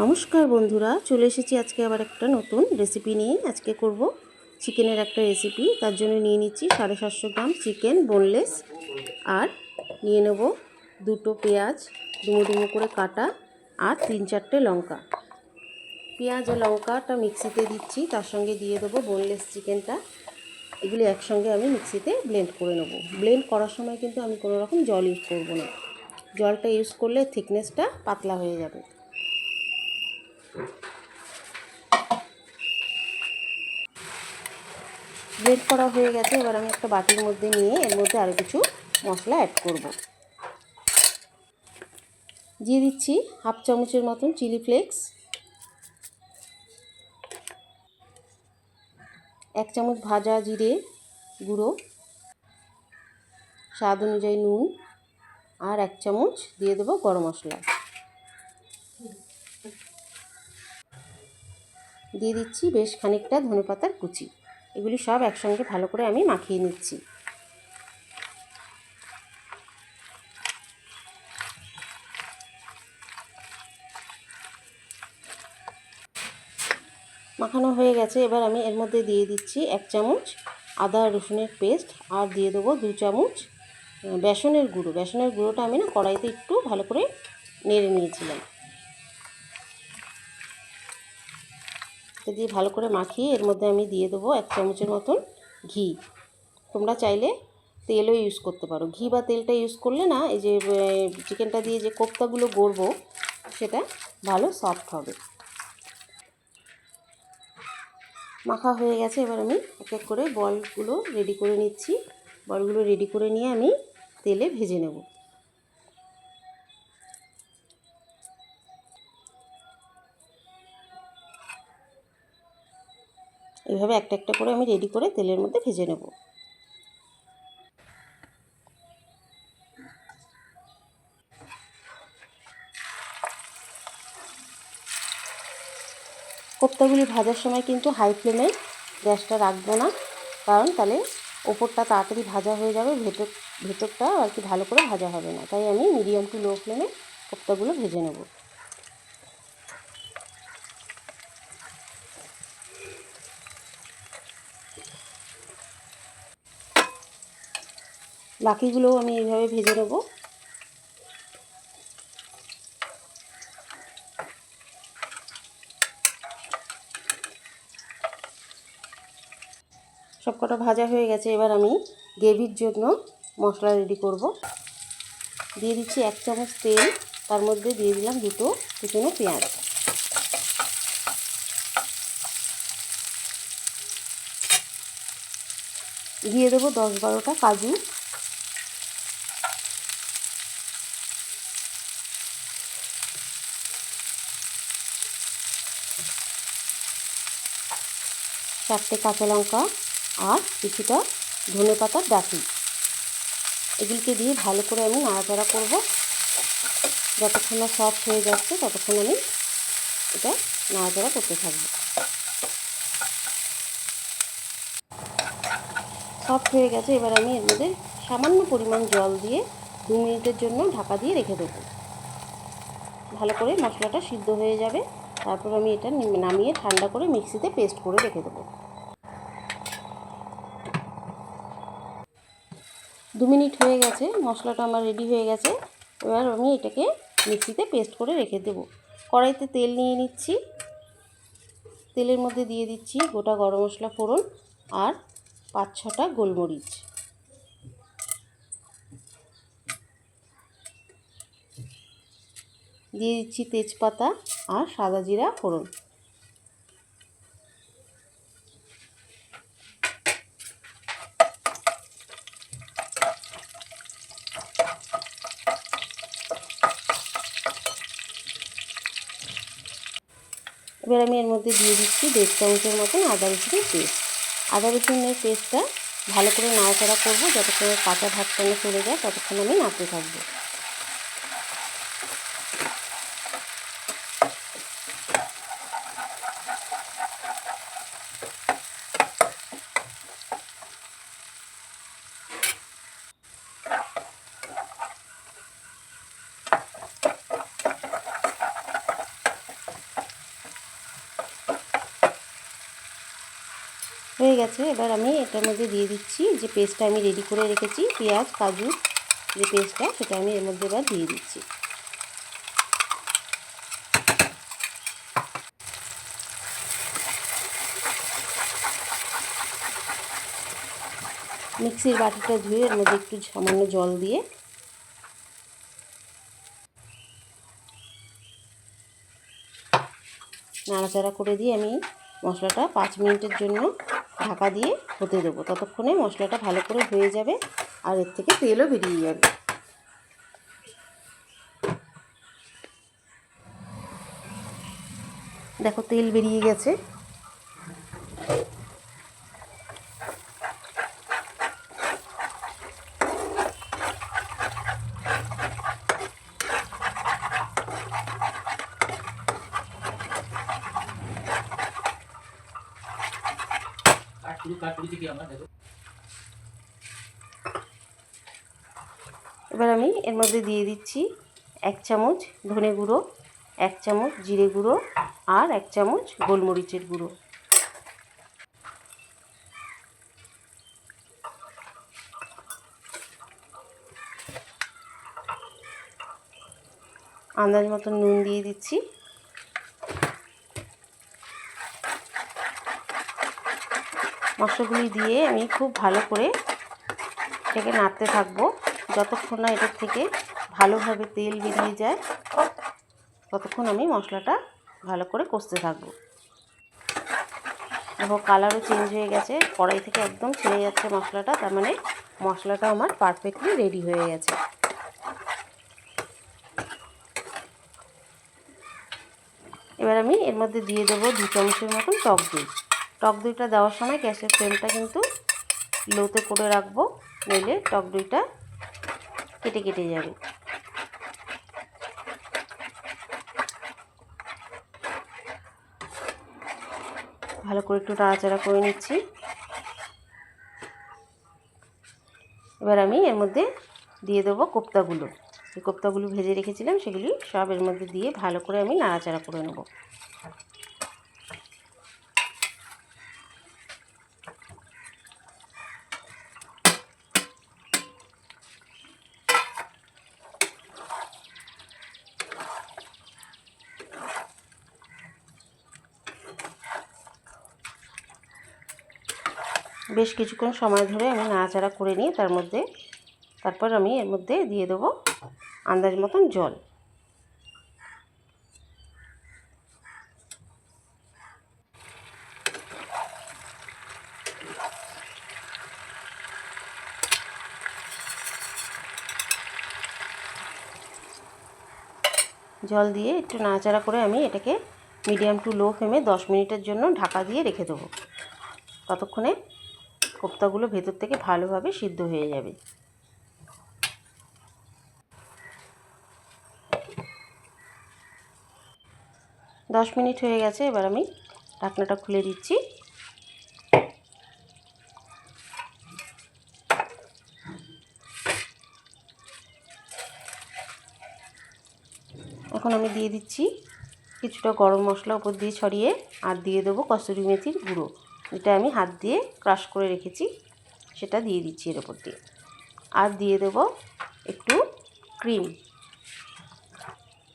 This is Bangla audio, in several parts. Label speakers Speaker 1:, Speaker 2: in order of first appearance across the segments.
Speaker 1: নমস্কার বন্ধুরা, চলে এসেছি আজকে আবার একটা নতুন রেসিপি নিয়ে। আজকে করব চিকেনের একটা রেসিপি। তার জন্য নিয়ে নিচ্ছি 750 গ্রাম চিকেন বোনলেস, আর নিয়ে নেব দুটো পেঁয়াজ ডুমো ডুমো করে কাটা, আর 3-4টে লঙ্কা। পেঁয়াজ আর লঙ্কাটা মিক্সিতে দিচ্ছি, তার সঙ্গে দিয়ে দেবো বোনলেস চিকেনটা। এগুলি একসঙ্গে আমি মিক্সিতে ব্লেন্ড করে নেব। ব্লেন্ড করার সময় কিন্তু আমি কোনো রকম জল ইউজ করব না। জলটা ইউজ করলে থিকনেসটা পাতলা হয়ে যাবে। ব্লেন্ড করা হয়ে গেছে। এবার আমি একটা বাটির মধ্যে নিয়ে এর মধ্যে আরও কিছু মশলা অ্যাড করব। দিয়ে দিচ্ছি 1/2 চামচের মতন চিলি ফ্লেক্স, 1 চামচ ভাজা জিরে গুঁড়ো, স্বাদ অনুযায়ী নুন, আর 1 চামচ দিয়ে দেবো গরম মশলা। দিয়ে দিচ্ছি বেশ খানিকটা ধনেপাতার কুচি। এগুলি সব একসঙ্গে ভালো করে আমি মাখিয়ে নিচ্ছি। মাখানো হয়ে গেছে। এবার আমি এর মধ্যে দিয়ে দিচ্ছি 1 চামচ আদা রসুনের পেস্ট, আর দিয়ে দেবো 2 চামচ বেসনের গুঁড়ো। বেসনের গুঁড়োটা আমি না কড়াইতে একটু ভালো করে নেড়ে নিয়েছিলাম। এটা দিয়ে ভালো করে মাখিয়ে এর মধ্যে আমি দিয়ে দেবো 1 চামচের মতন ঘি। তোমরা চাইলে তেলও ইউজ করতে পারো। ঘি বা তেলটা ইউজ করলে না এই যে চিকেনটা দিয়ে যে কোপ্তাগুলো গড়বো সেটা ভালো সফট হবে। মাখা হয়ে গেছে। এবার আমি এক এক করে বলগুলো রেডি করে নিচ্ছি। বলগুলো রেডি করে নিয়ে আমি তেলে ভেজে নেব। এইভাবে একটা একটা করে আমি রেডি করে তেলের মধ্যে ভেজে নেব। কোপ্তাগুলি ভাজার সময় কিন্তু হাই ফ্লেমে গ্যাসটা রাখবো না, কারণ তাহলে ওপরটা তাড়াতাড়ি ভাজা হয়ে যাবে, ভেতরটা আর কি ভালো করে ভাজা হবে না। তাই আমি মিডিয়াম টু লো ফ্লেমে কোপ্তাগুলো ভেজে নেব। বাকিগুলোও আমি এইভাবে ভেজে নেব। সবকটা ভাজা হয়ে গেছে। এবার আমি গ্রেভির জন্য মশলা রেডি করব। দিয়ে দিচ্ছি 1 চামচ তেল, তার মধ্যে দিয়ে দিলাম দুটো কুচনো পেঁয়াজ, দিয়ে দেবো 10-12টা কাজু, চারটে কাঁচা লঙ্কা, আর কিছুটা ধনেপাতার ডাঁটি। এগুলিকে দিয়ে ভালো করে আমি নাড়াচাড়া করব। যতক্ষণ না সফট হয়ে যাচ্ছে ততক্ষণ আমি এটা নাড়াচাড়া করতে থাকব। সফট হয়ে গেছে। এবার আমি এর মধ্যে সামান্য পরিমাণ জল দিয়ে 2 মিনিটের জন্য ঢাকা দিয়ে রেখে দেবো। ভালো করে মশলাটা সিদ্ধ হয়ে যাবে। তারপর আমি এটা নামিয়ে ঠান্ডা করে মিক্সিতে পেস্ট করে রেখে দেবো। 2 মিনিট হয়ে গেছে, মশলাটা আমার রেডি হয়ে গেছে। এবার আমি এটাকে মিক্সিতে পেস্ট করে রেখে দেবো। কড়াইতে তেল নিয়ে নিচ্ছি। তেলের মধ্যে দিয়ে দিচ্ছি গোটা গরম মশলা ফোড়ন, আর 5-6টা গোলমরিচ। দিয়ে দিচ্ছি তেজপাতা আর সাদা জিরা ফোড়ন। এবার আমি এর মধ্যে দিয়ে দিচ্ছি 1.5 চামচের মতন আদা রসুনের পেস্ট। আদা রসুনের পেস্টটা ভালো করে নাড়াচাড়া করবো। যতক্ষণ কাঁচা ভাতটা না চলে যায় ততক্ষণ আমি নাড়তে থাকবো। হয়ে গেছে। এবার আমি এটার মধ্যে দিয়ে দিচ্ছি যে পেস্টটা আমি রেডি করে রেখেছি, পেঁয়াজ কাজুর যে পেস্টটা, সেটা আমি এর মধ্যে এবার দিয়ে দিচ্ছি। মিক্সির বাটিটা ধুয়ে এর মধ্যে একটু সামান্য জল দিয়ে নাড়াচাড়া করে দিয়ে আমি মশলাটা 5 মিনিটের জন্য ঢাকা দিয়ে হতে দেবো। ততক্ষণে মশলাটা ভালো করে হয়ে যাবে আর এর থেকে তেলও বেরিয়ে যাবে। দেখো তেল বেরিয়ে গেছে। এবার আমি এর মধ্যে দিয়ে দিচ্ছি 1 চামচ ধনে গুঁড়ো, 1 চামচ জিরে গুঁড়ো আর 1 চামচ গোলমরিচের গুঁড়ো। আন্দাজ মতন নুন দিয়ে দিচ্ছি। মশলাগুলি দিয়ে আমি খুব ভালো করে এটাকে নাড়তে থাকবো যতক্ষণ না এটার থেকে ভালোভাবে তেল বেরিয়ে যায়, ততক্ষণ আমি মশলাটা ভালো করে কষতে থাকবো। দেখো কালারও চেঞ্জ হয়ে গেছে, কড়াই থেকে একদম ছেড়ে যাচ্ছে মশলাটা, তার মানে মশলাটা আমার পারফেক্টলি রেডি হয়ে গেছে। এবার আমি এর মধ্যে দিয়ে দেবো 2 চামচের মতন টক দই। টক দইটা দেওয়ার সময় গ্যাসের ফ্লেমটা কিন্তু লোতে করে রাখবো, নইলে টক দইটা কেটে কেটে যাবে। ভালো করে একটু নাড়াচাড়া করে নিচ্ছি। এবার আমি এর মধ্যে দিয়ে দেবো কোপ্তাগুলো। এই কোপ্তাগুলো ভেজে রেখেছিলাম, সেগুলি সব এর মধ্যে দিয়ে ভালো করে আমি নাড়াচাড়া করে নেব। বেশ কিছুক্ষণ সময় ধরে আমি নাড়াচাড়া করে নিয়ে তারপর আমি এর মধ্যে দিয়ে দেবো আন্দাজ মতন জল। জল দিয়ে একটু নাড়াচাড়া করে আমি এটাকে মিডিয়াম টু লো ফ্লেমে 10 মিনিটের জন্য ঢাকা দিয়ে রেখে দেবো। ততক্ষণে কোপ্তাগুলো ভেতর থেকে ভালোভাবে সিদ্ধ হয়ে যাবে। 10 মিনিট হয়ে গেছে। এবার আমি ঢাকনাটা খুলে দিচ্ছি। এখন আমি দিয়ে দিচ্ছি কিছুটা গরম মশলা উপর দিয়ে ছড়িয়ে, আর দিয়ে দেবো কসুরি মেথির গুঁড়ো, যেটা আমি হাত দিয়ে ক্রাশ করে রেখেছি, সেটা দিয়ে দিচ্ছি এর উপর দিয়ে। আর দিয়ে দেবো একটু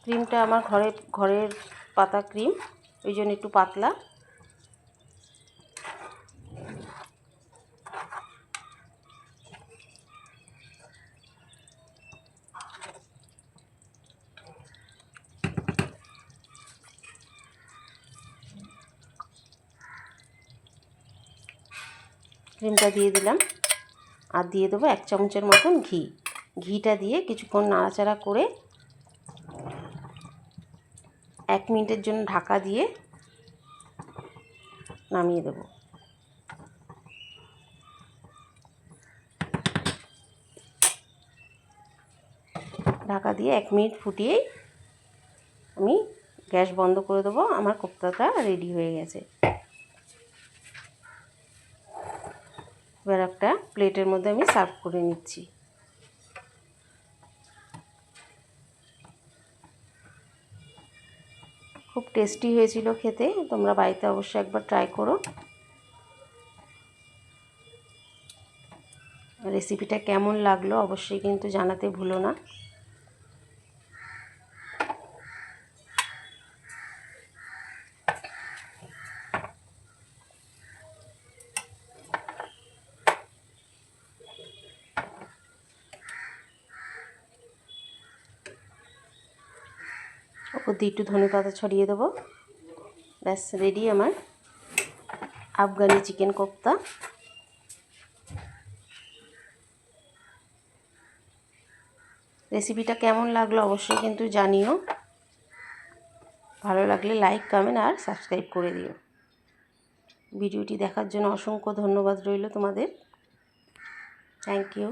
Speaker 1: ক্রিমটা আমার ঘরের পাতা ক্রিম, ওই জন্য একটু পাতলা। ক্রিমটা দিয়ে দিলাম, আর দিয়ে দেবো 1 চামচের মতন ঘিটা দিয়ে কিছুক্ষণ নাড়াচাড়া করে 1 মিনিটের জন্য ঢাকা দিয়ে নামিয়ে দেবো। ঢাকা দিয়ে 1 মিনিট ফুটিয়েই আমি গ্যাস বন্ধ করে দেবো। আমার কোপ্তাটা রেডি হয়ে গেছে। এবার একটা প্লেটের মধ্যে আমি সার্ভ করে নিচ্ছি। খুব টেস্টি হয়েছিল খেতে, তোমরা বাড়িতে অবশ্যই একবার ট্রাই করো। রেসিপিটা কেমন লাগলো অবশ্যই কিন্তু জানাতে ভুলো না। ওপর দিয়ে একটু ধনেপাতা ছড়িয়ে দেবো। ব্যাস রেডি আমার আফগানি চিকেন কোফতা। রেসিপিটা কেমন লাগলো অবশ্যই কিন্তু জানিও। ভালো লাগলে লাইক, কমেন্ট আর সাবস্ক্রাইব করে দিও। ভিডিওটি দেখার জন্য অসংখ্য ধন্যবাদ রইল তোমাদের। Thank you.